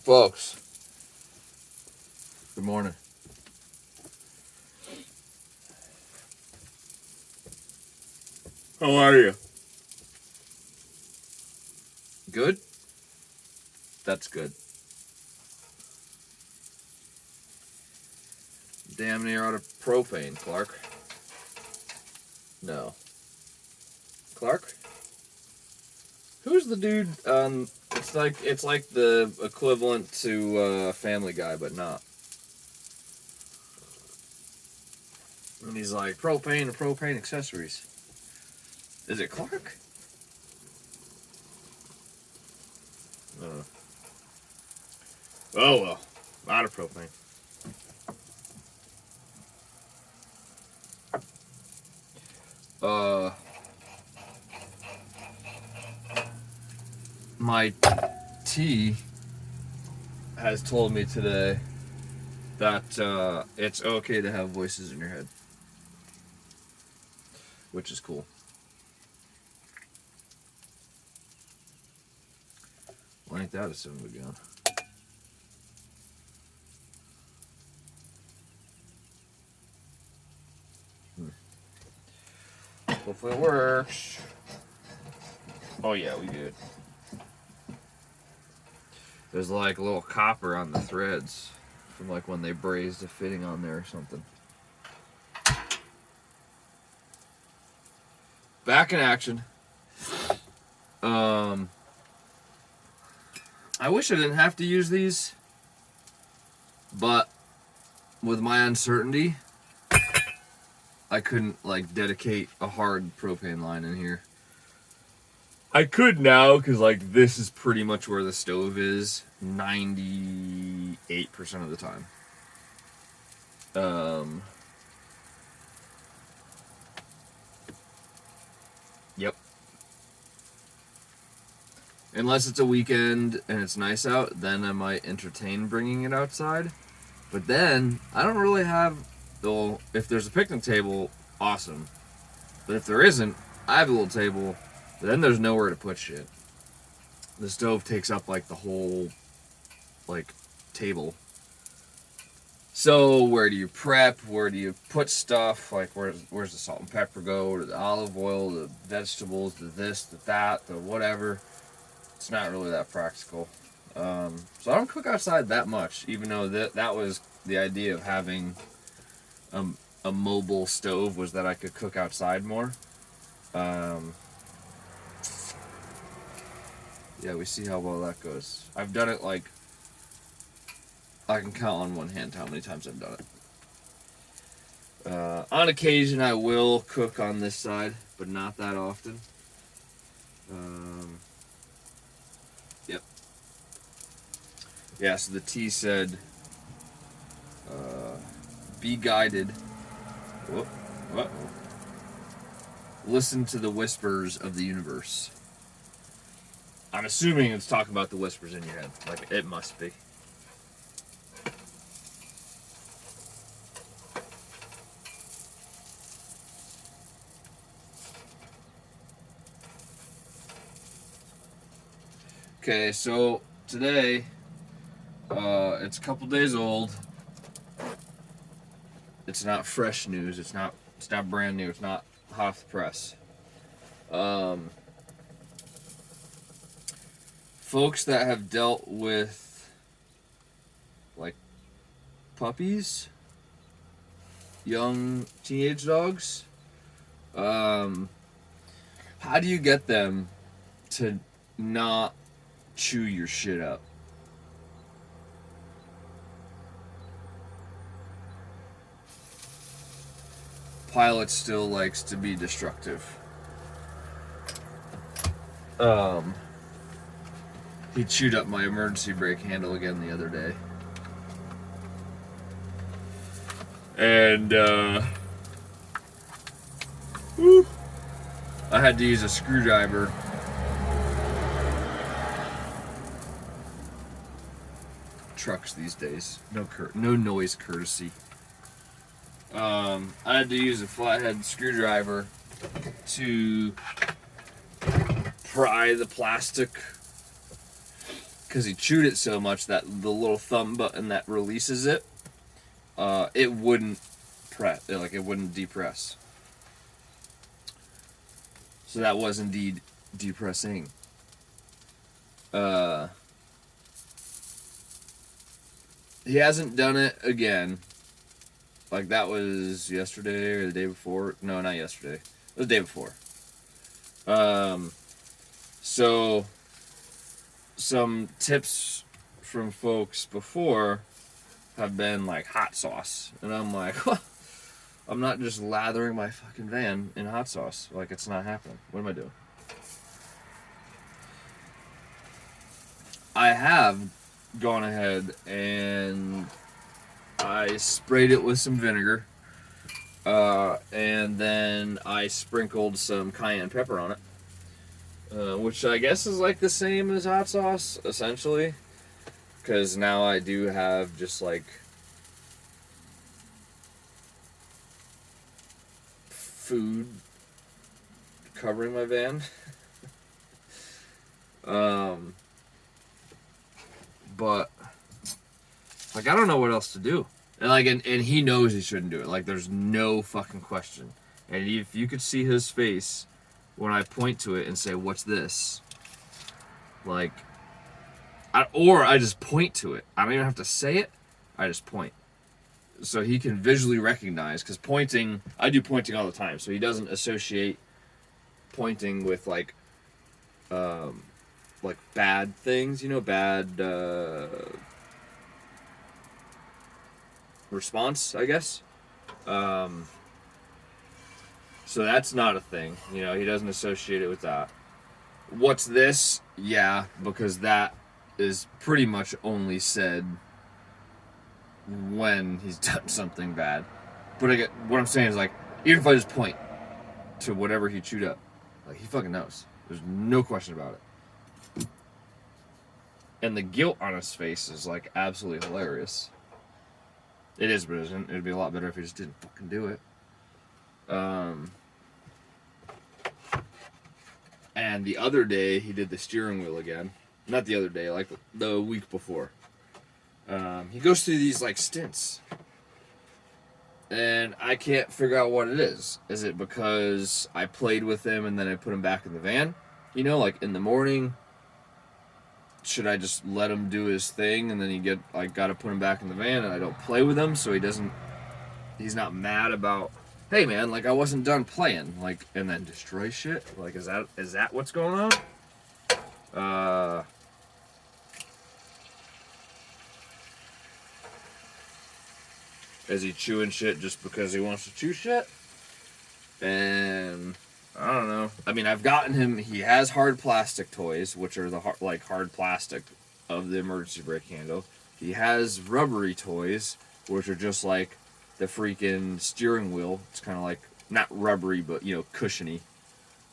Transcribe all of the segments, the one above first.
Folks, good morning. How are you? Good? That's good. Damn near out of propane, Clark. No. Clark? Who's the dude? It's like the equivalent to Family Guy, but not. And he's like, propane and propane accessories. Is it Clark? Oh well, out of propane. My T has told me today that it's okay to have voices in your head, which is cool. Well, ain't that a son of a gun? Hopefully it works. Oh yeah, we did. There's like a little copper on the threads from like when they brazed a fitting on there or something. Back in action. I wish I didn't have to use these, but with my uncertainty, I couldn't like dedicate a hard propane line in here. I could now because like this is pretty much where the stove is 98% of the time. Yep. Unless it's a weekend and it's nice out, then I might entertain bringing it outside. But then I don't really have. Though if there's a picnic table, awesome. But if there isn't, I have a little table. But then there's nowhere to put shit. The stove takes up like the whole like table. So where do you prep? Where do you put stuff? Like where's the salt and pepper go? To the olive oil, the vegetables, the this, the that, the whatever. It's not really that practical. So I don't cook outside that much, even though that was the idea of having a mobile stove, was that I could cook outside more. Yeah, we see how well that goes. I've done it like, I can count on one hand how many times I've done it. On occasion I will cook on this side, but not that often. Yep. Yeah, so the T said, be guided. Whoop. Uh-oh. Listen to the whispers of the universe. I'm assuming it's talking about the whispers in your head. Like, it must be. Okay, so today, it's a couple days old. It's not fresh news. It's not brand new. It's not hot off the press. Folks that have dealt with like puppies, young teenage dogs, how do you get them to not chew your shit up? Pilot still likes to be destructive. He chewed up my emergency brake handle again the other day. And, I had to use a screwdriver. Trucks these days. No noise courtesy. I had to use a flathead screwdriver to pry the plastic because he chewed it so much that the little thumb button that releases it, it wouldn't press, like it wouldn't depress. So that was indeed depressing. He hasn't done it again. Like, that was yesterday or the day before. No, not yesterday. It was the day before. So, some tips from folks before have been, like, hot sauce. And I'm like, well, I'm not just lathering my fucking van in hot sauce. Like, it's not happening. What am I doing? I have gone ahead and I sprayed it with some vinegar, and then I sprinkled some cayenne pepper on it, which I guess is like the same as hot sauce, essentially, because now I do have just like food covering my van. But like, I don't know what else to do. And like, and he knows he shouldn't do it. Like, there's no fucking question. And if you could see his face when I point to it and say, "What's this?" Like, or I just point to it. I don't even have to say it. I just point, so he can visually recognize. Because pointing, I do pointing all the time, so he doesn't associate pointing with like bad things. You know, bad response, I guess. So that's not a thing. You know, he doesn't associate it with that. What's this? Yeah, because that is pretty much only said when he's done something bad. But what I'm saying is, like, even if I just point to whatever he chewed up, like, he fucking knows. There's no question about it. And the guilt on his face is, like, absolutely hilarious. It is, but it isn't. It'd be a lot better if he just didn't fucking do it. And the other day, he did the steering wheel again. Not the other day, like the week before. He goes through these, like, stints. And I can't figure out what it is. Is it because I played with him and then I put him back in the van? You know, like, in the morning, should I just let him do his thing and then gotta put him back in the van and I don't play with him so he's not mad about, hey man, like, I wasn't done playing, like, and then destroy shit? Like, is that what's going on? Is he chewing shit just because he wants to chew shit? And I don't know. I mean, I've gotten him. He has hard plastic toys, which are the hard plastic of the emergency brake handle. He has rubbery toys, which are just like the freaking steering wheel. It's kind of like, not rubbery, but, you know, cushiony.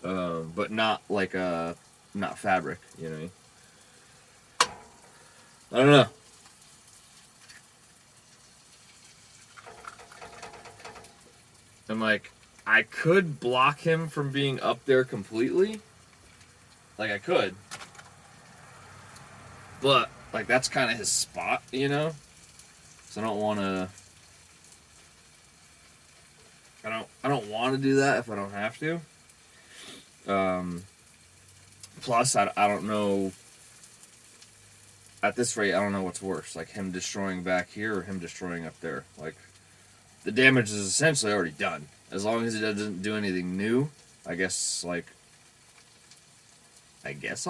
But not like not fabric. You know what I mean? I don't know. And, like, I could block him from being up there completely. Like, I could. But, like, that's kind of his spot, you know? So I don't want to... I don't want to do that if I don't have to. Plus, I don't know... At this rate, I don't know what's worse. Like, him destroying back here or him destroying up there. Like, the damage is essentially already done. As long as he doesn't do anything new, I guess I'll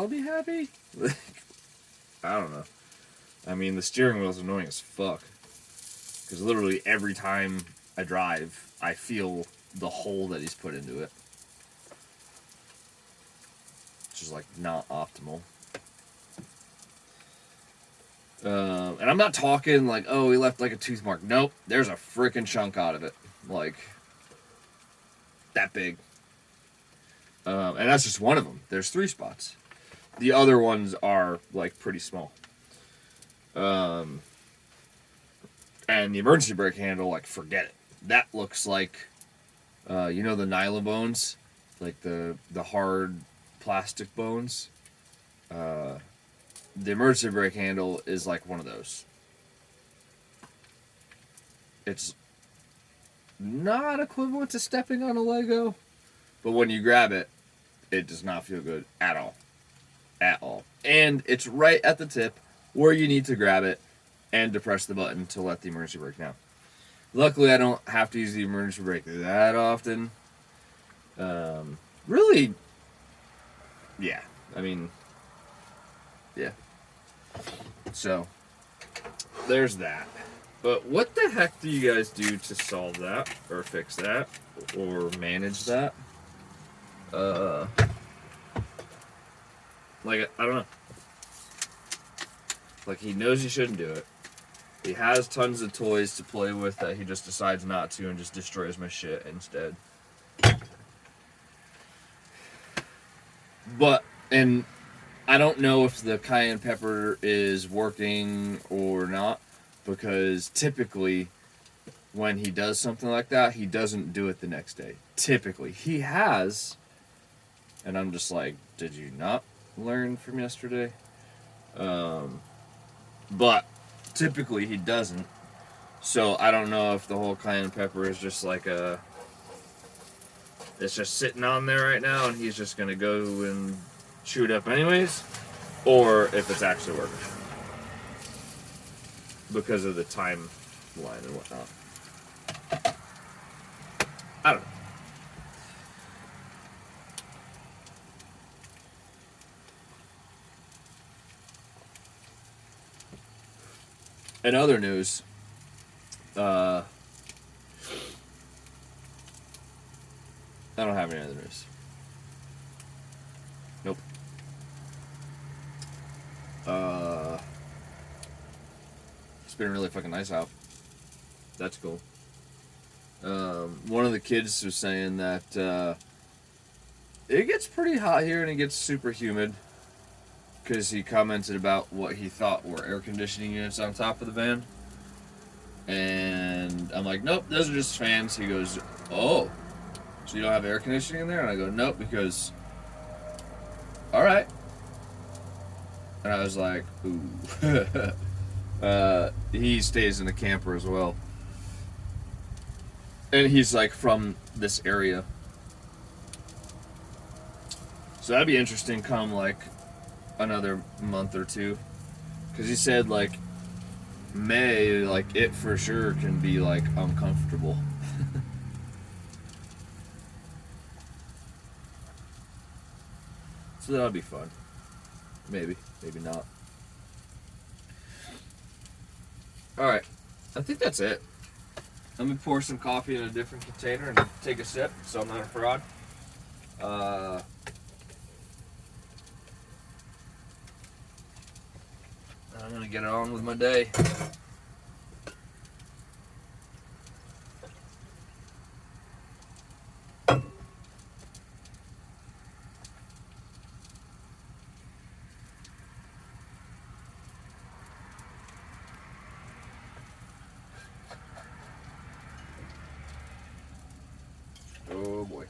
be happy? I don't know. I mean, the steering wheel is annoying as fuck. Because literally every time I drive, I feel the hole that he's put into it. Which is, like, not optimal. And I'm not talking like, oh, he left like a tooth mark. Nope, there's a freaking chunk out of it. Like, that big. And that's just one of them. There's 3 spots. The other ones are, like, pretty small. And the emergency brake handle, like, forget it. That looks like, you know, the nylon bones? Like the hard plastic bones? the emergency brake handle is like one of those. It's not equivalent to stepping on a Lego, but when you grab it, it does not feel good at all. At all. And it's right at the tip where you need to grab it and to press the button to let the emergency brake down. Luckily, I don't have to use the emergency brake that often. Really, yeah. I mean, yeah. So, there's that. But what the heck do you guys do to solve that, or fix that, or manage that? Like, I don't know. Like, he knows he shouldn't do it. He has tons of toys to play with that he just decides not to and just destroys my shit instead. But, and I don't know if the cayenne pepper is working or not, because typically when he does something like that, he doesn't do it the next day. Typically. He has, and I'm just like, did you not learn from yesterday? But typically he doesn't. So I don't know if the whole cayenne pepper is just like it's just sitting on there right now and he's just gonna go and chew it up anyways, or if it's actually working because of the timeline and whatnot. I don't know. In other news, I don't have any other news. Nope. It's been really fucking nice out. That's cool. One of the kids was saying that it gets pretty hot here and it gets super humid, because he commented about what he thought were air conditioning units on top of the van. And I'm like, nope, those are just fans. He goes, oh, so you don't have air conditioning in there? And I go, nope, because, all right. And I was like, ooh. He stays in a camper as well. And he's like from this area. So that'd be interesting come like another month or two. Because he said like May, like it for sure can be like uncomfortable. So that'll be fun. Maybe, maybe not. Alright, I think that's it. Let me pour some coffee in a different container and take a sip so I'm not a fraud. I'm gonna get on with my day. Oh boy.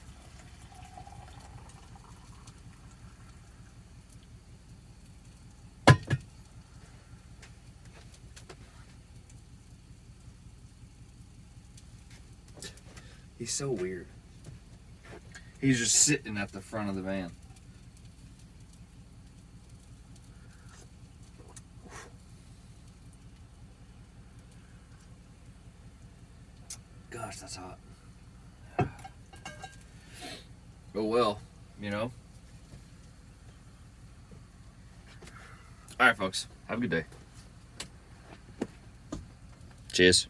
He's so weird. He's just sitting at the front of the van. Gosh, that's hot. Oh well, you know. Alright, folks. Have a good day. Cheers.